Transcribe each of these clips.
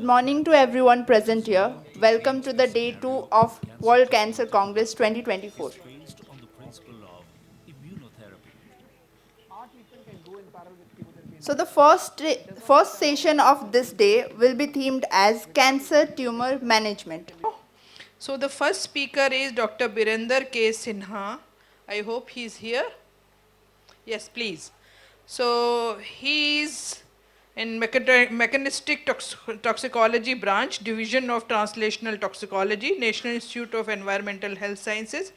morning to everyone present here. Welcome to the day 2 of World Cancer Congress 2024. Based on the principle of immunotherapy. So the first session of this day will be themed as cancer tumor management. So the first speaker is Dr. Birandra K. Sinha. I hope he's here. Yes, please. So he is in mechanistic toxicology branch, division of translational toxicology, National Institute of Environmental Health Sciences,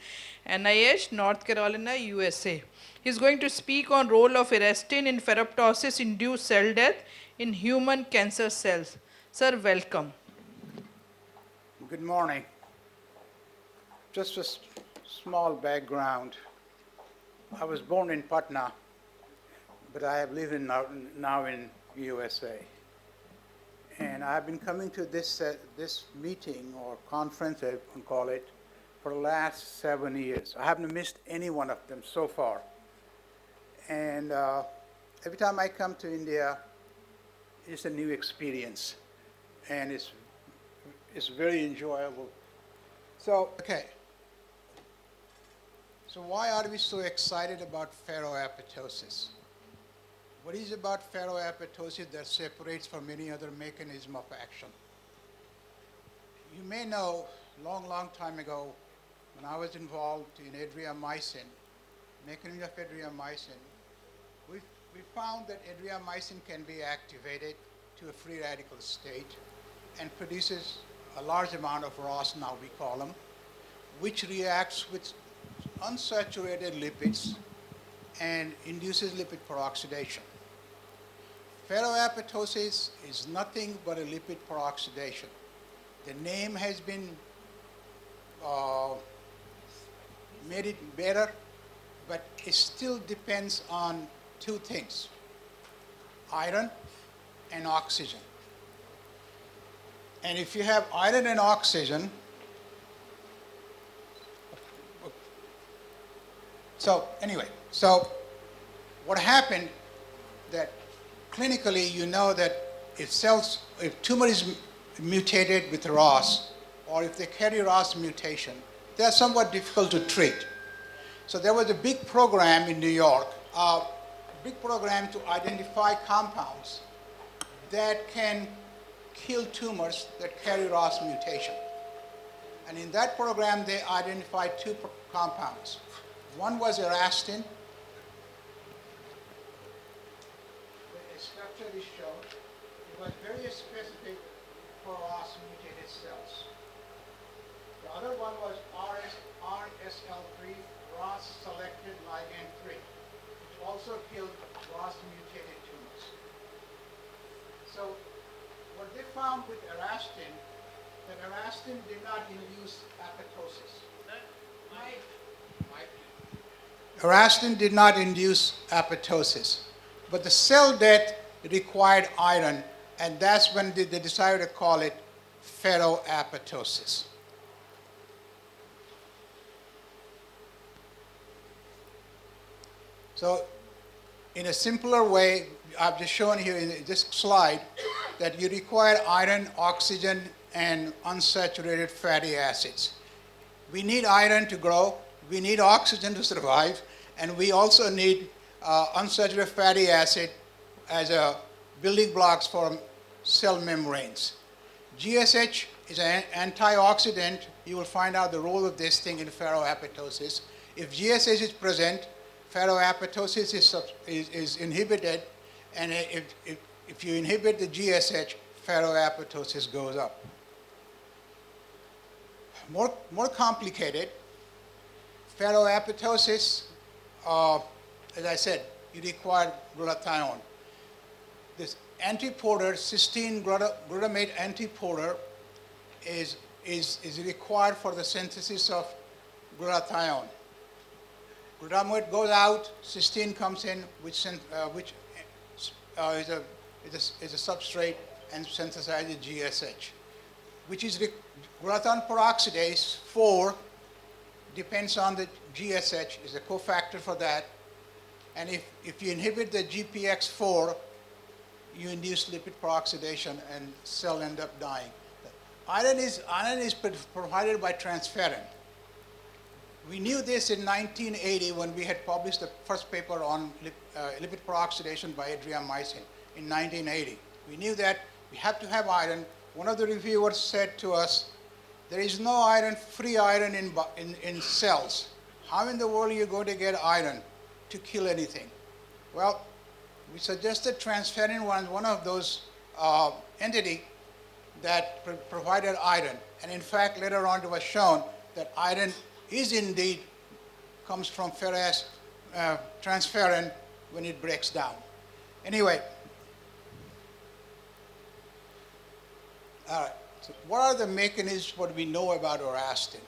NIH, North Carolina, USA. He's going to speak on role of Erastin in ferroptosis induced cell death in human cancer cells. Sir, welcome. Good morning. Just a small background. I was born in Patna, but I have lived now in USA. And I've been coming to this meeting or conference, I can call it, for the last 7 years. I haven't missed any one of them so far. And every time I come to India, it's a new experience, and it's very enjoyable. So, okay. So why are we so excited about ferroapoptosis? What is about ferroapoptosis that separates from any other mechanism of action? You may know, long time ago, when I was involved in adriamycin, mechanism of adriamycin, we found that adriamycin can be activated to a free radical state and produces a large amount of ROS, now we call them, which reacts with unsaturated lipids and induces lipid peroxidation. Ferroapoptosis is nothing but a lipid peroxidation. The name has been made it better, but it still depends on two things: iron and oxygen. And if you have iron and oxygen, so what happened that clinically you know that if tumor is mutated with ROS, or if they carry ROS mutation, they are somewhat difficult to treat. So there was a big program in New York, a big program to identify compounds that can kill tumors that carry ROS mutation. And in that program, they identified two compounds. One was Erastin. The structure is shown. It was very specific for ROS mutated cells. The other one was RSL3, ROS selected ligand 3, which also killed ROS mutated tumors. So what they found with Erastin, that Erastin did not induce apoptosis. Erastin did not induce apoptosis, but the cell death required iron, and that's when they decided to call it ferroapoptosis. So in a simpler way, I've just shown here in this slide that you require iron, oxygen, and unsaturated fatty acids. We need iron to grow, we need oxygen to survive, and we also need unsaturated fatty acid as a building blocks for cell membranes. GSH is an antioxidant. You will find out the role of this thing in ferroapoptosis. If GSH is present, ferroapoptosis is inhibited, and if you inhibit the GSH, ferroapoptosis goes up. More complicated, ferroapoptosis, as I said, you require glutathione. This antiporter, cysteine glutamate antiporter, is required for the synthesis of glutathione. Glutamate goes out, cysteine comes in, which is a substrate and synthesizes GSH, which is glutathione peroxidase 4 depends on the GSH, is a cofactor for that. And if you inhibit the GPX4, you induce lipid peroxidation and cell end up dying. Iron is provided by transferrin. We knew this in 1980 when we had published the first paper on lipid peroxidation by adriamycin in 1980. We knew that we have to have iron. One of the reviewers said to us, there is no iron, free iron in cells. How in the world are you going to get iron to kill anything? Well, we suggested transferrin was one of those entity that provided iron. And in fact, later on it was shown that iron is indeed comes from transferrin when it breaks down. Anyway, all right. So what are the mechanisms what we know about Erastin?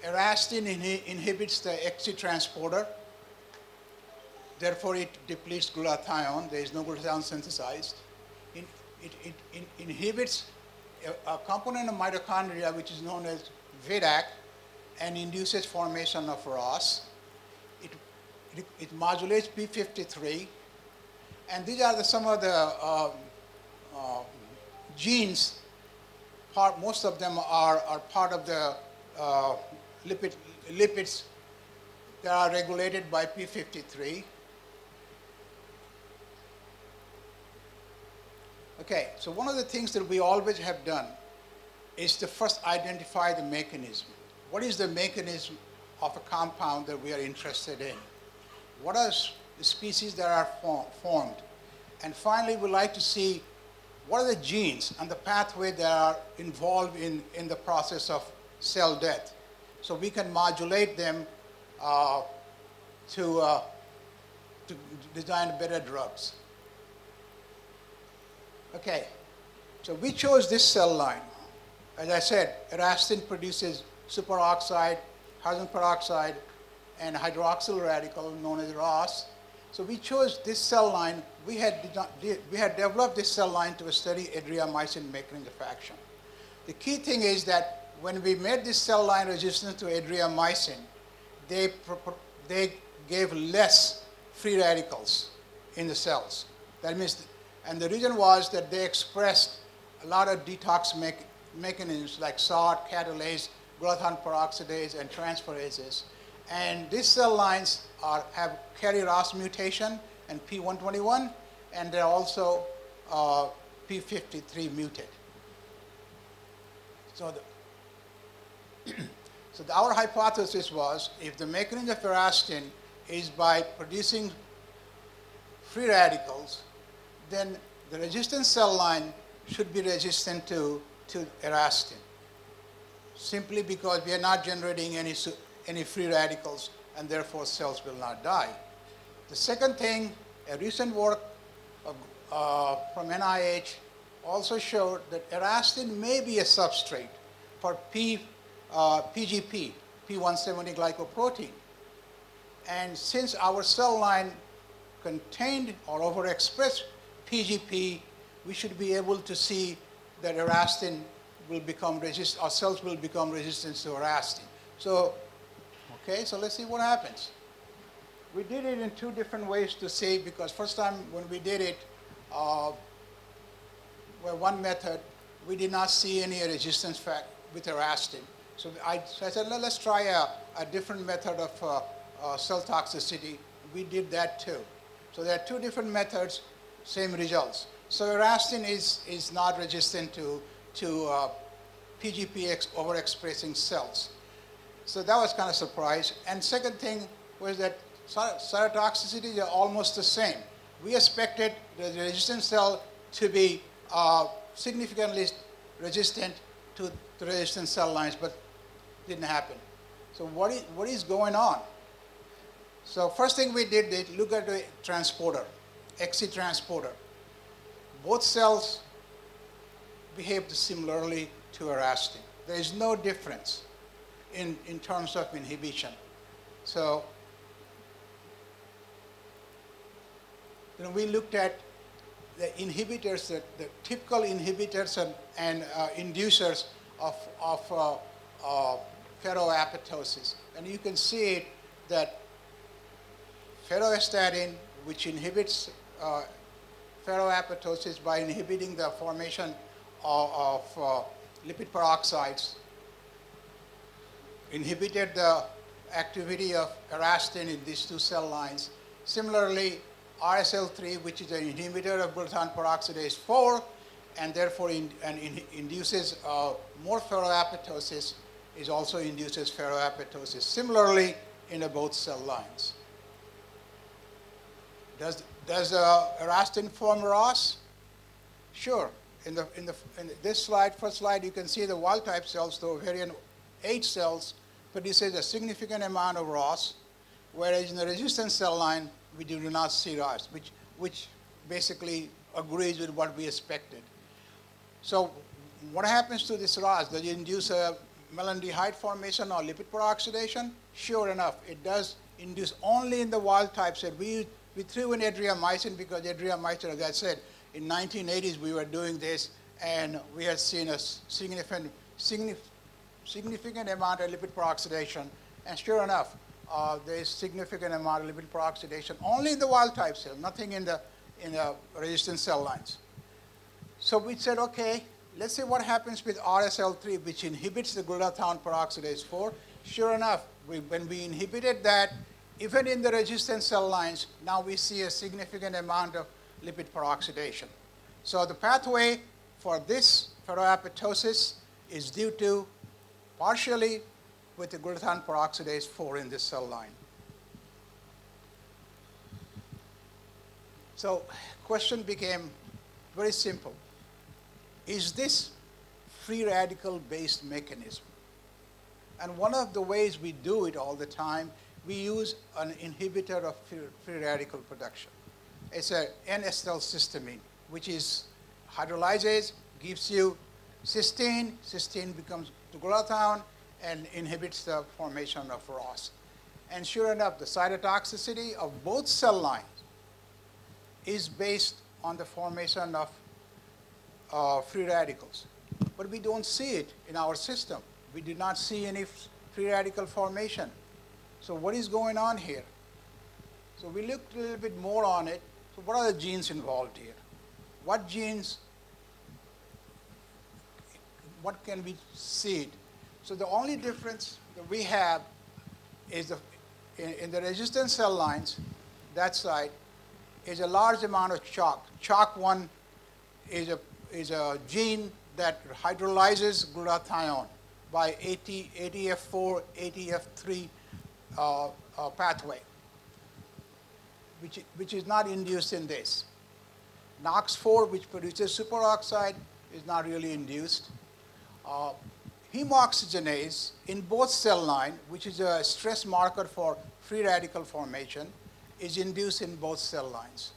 Erastin inhibits the XC transporter. Therefore, it depletes glutathione. There is no glutathione synthesized. It inhibits a component of mitochondria which is known as VDAC and induces formation of ROS. It modulates P53. And these are some of the genes. Most of them are part of the lipids that are regulated by P53. Okay, so one of the things that we always have done is to first identify the mechanism. What is the mechanism of a compound that we are interested in? What are the species that are formed? And finally, we'd like to see what are the genes and the pathway that are involved in the process of cell death. So we can modulate them to design better drugs. Okay, so we chose this cell line. As I said, Erastin produces superoxide, hydrogen peroxide, and hydroxyl radical known as ROS. So we chose this cell line. We had developed this cell line to study adriamycin mechanism of action. The key thing is that when we made this cell line resistant to adriamycin, they gave less free radicals in the cells. That means, and the reason was that they expressed a lot of detox mechanisms like SORT, catalase, glutathione peroxidase, and transferases. And these cell lines carry ROS mutation and P121, and they're also P53 muted. So, our hypothesis was if the mechanism of Erastin is by producing free radicals, then the resistant cell line should be resistant to Erastin, simply because we are not generating any free radicals, and therefore cells will not die. The second thing, a recent work from NIH also showed that Erastin may be a substrate for PGP, P170 glycoprotein. And since our cell line contained or overexpressed PGP, we should be able to see that Erastin will become resistant, or cells will become resistant to Erastin. So, okay, so let's see what happens. We did it in two different ways to see, because first time when we did it, one method, we did not see any resistance fact with Erastin. So I said, let's try a different method of cell toxicity. We did that too. So there are two different methods, same results. So Erastin is not resistant to PGP overexpressing cells. So that was kind of a surprise. And second thing was that cytotoxicity are almost the same. We expected the resistant cell to be significantly resistant to the resistant cell lines, but didn't happen. So what is going on? So first thing we did, look at the transporter, XC transporter. Both cells behaved similarly to Erastin. There is no difference in terms of inhibition. So we looked at the inhibitors, the typical inhibitors and inducers of ferroptosis. And you can see that ferrostatin, which inhibits ferroapoptosis by inhibiting the formation of lipid peroxides, inhibited the activity of Erastin in these two cell lines. Similarly, RSL3, which is an inhibitor of glutathione peroxidase 4, and therefore induces more ferroapoptosis, also induces ferroapoptosis. Similarly, in both cell lines. Does Erastin form ROS? Sure. In this slide, first slide, you can see the wild-type cells, the ovarian 8 cells, produces a significant amount of ROS, whereas in the resistant cell line, we do not see ROS, which basically agrees with what we expected. So what happens to this ROS? Does it induce a melandihyde formation or lipid peroxidation? Sure enough, it does induce only in the wild-type cell. We threw in adriamycin because adriamycin, as I said, in 1980s we were doing this, and we had seen a significant amount of lipid peroxidation. And sure enough, there is significant amount of lipid peroxidation only in the wild-type cell, nothing in the resistant cell lines. So we said, okay, let's see what happens with RSL3, which inhibits the glutathione peroxidase 4. Sure enough, when we inhibited that, even in the resistant cell lines, now we see a significant amount of lipid peroxidation. So the pathway for this ferroapoptosis is due to partially with the glutathione peroxidase 4 in this cell line. So question became very simple. Is this free radical based mechanism? And one of the ways we do it all the time, we use an inhibitor of free radical production. It's a N-acetylcysteamine, which is hydrolyzase, gives you cysteine. Cysteine becomes glutathione and inhibits the formation of ROS. And sure enough, the cytotoxicity of both cell lines is based on the formation of free radicals. But we don't see it in our system. We did not see any free radical formation. So what is going on here? So we looked a little bit more on it. So what are the genes involved here? What genes, what can we see it? So the only difference that we have is in the resistant cell lines, that side, is a large amount of CHOC. CHOC1 is a gene that hydrolyzes glutathione by ATF4, ATF3 pathway, which is not induced in this. NOX4, which produces superoxide, is not really induced. Hemoxygenase in both cell line, which is a stress marker for free radical formation, is induced in both cell lines.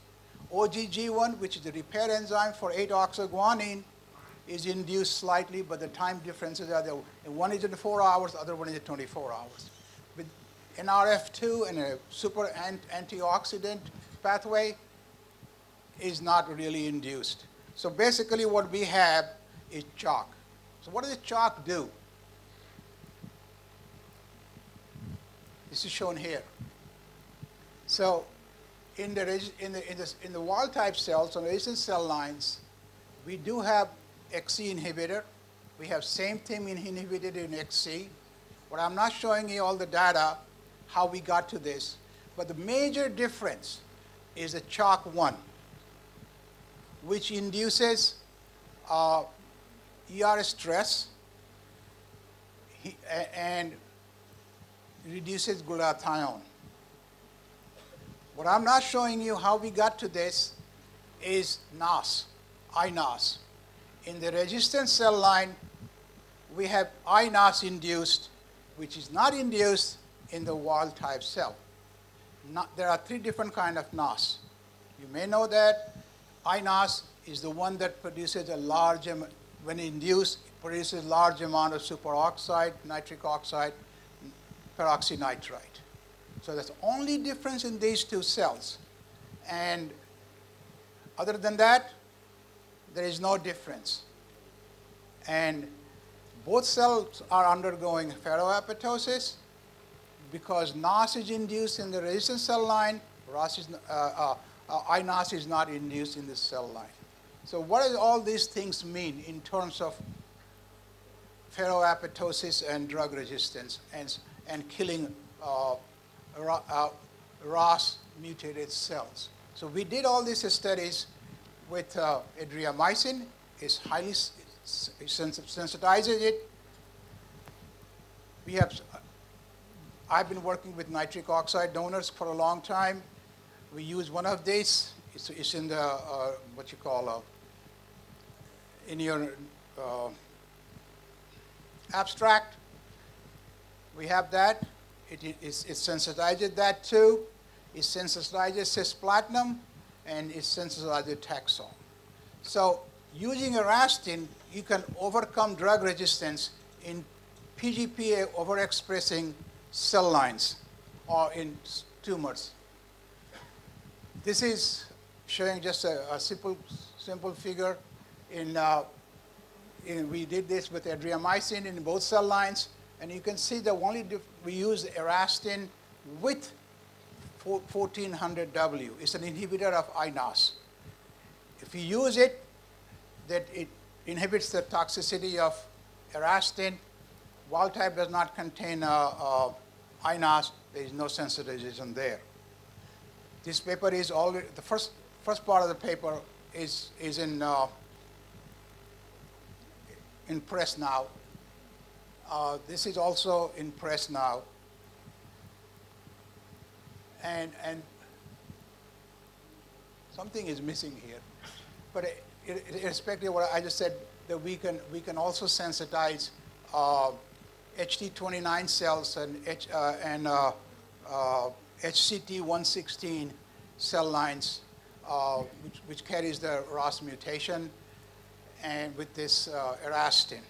OGG1, which is the repair enzyme for 8-oxoguanine, is induced slightly, but the time differences are there. One is in 4 hours, the other one is in 24 hours. With NRF2 and a super antioxidant pathway is not really induced. So basically what we have is CHOC. So what does CHOC do? This is shown here. So in the wild-type cells, on the resistant cell lines, we do have XC inhibitor. We have same thing inhibited in XC. But I'm not showing you all the data, how we got to this. But the major difference is the CHOC1, which induces ER stress and reduces glutathione. What I'm not showing you how we got to this is NOS, iNOS. In the resistant cell line, we have iNOS induced, which is not induced in the wild-type cell. There are 3 different kinds of NOS. You may know that iNOS is the one that produces a large, when induced, it produces large amount of superoxide, nitric oxide, peroxynitrite. So that's the only difference in these 2 cells. And other than that, there is no difference. And both cells are undergoing ferroapoptosis because NOS is induced in the resistant cell line, INAS is not induced in the cell line. So what do all these things mean in terms of ferroptosis and drug resistance and killing ROS mutated cells? So we did all these studies with adriamycin. It's highly sensitizes it. I've been working with nitric oxide donors for a long time. We use one of these. It's in the what you call in your abstract. We have that. It sensitizes that too. It sensitizes cisplatin and it sensitizes taxol. So using Erastin, you can overcome drug resistance in PGPA overexpressing cell lines or in tumors. This is showing just a simple figure. We did this with adriamycin in both cell lines, and you can see that we use Erastin with 1400W. It's an inhibitor of INAS. If you use it, that it inhibits the toxicity of Erastin. Wild type does not contain INAS. There is no sensitization there. This paper is already, the first part of the paper is in press now. This is also in press now. And something is missing here. But irrespective of what I just said, that we can also sensitize HT29 cells and HCT116 cell lines, which carries the ROS mutation, and with this Erastin.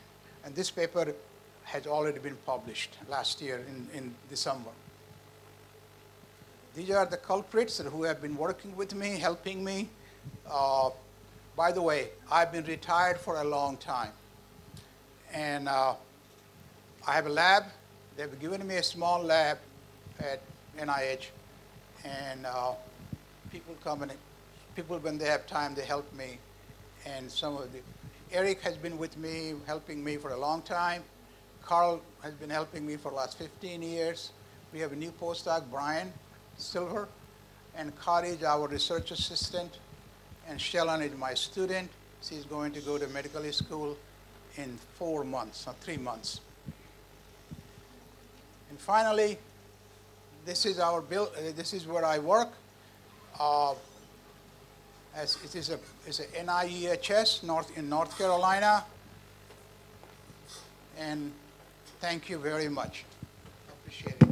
And this paper has already been published last year in December. These are the culprits who have been working with me, helping me. By the way, I've been retired for a long time. And I have a lab. They've given me a small lab at NIH. And people come and when they have time, they help me. And Eric has been with me, helping me for a long time. Carl has been helping me for the last 15 years. We have a new postdoc, Brian Silver, and Kari is our research assistant, and Shellan is my student. She's going to go to medical school in 4 months, or 3 months. And finally, this is this is where I work. It's a NIEHS in North Carolina. And thank you very much. Appreciate it.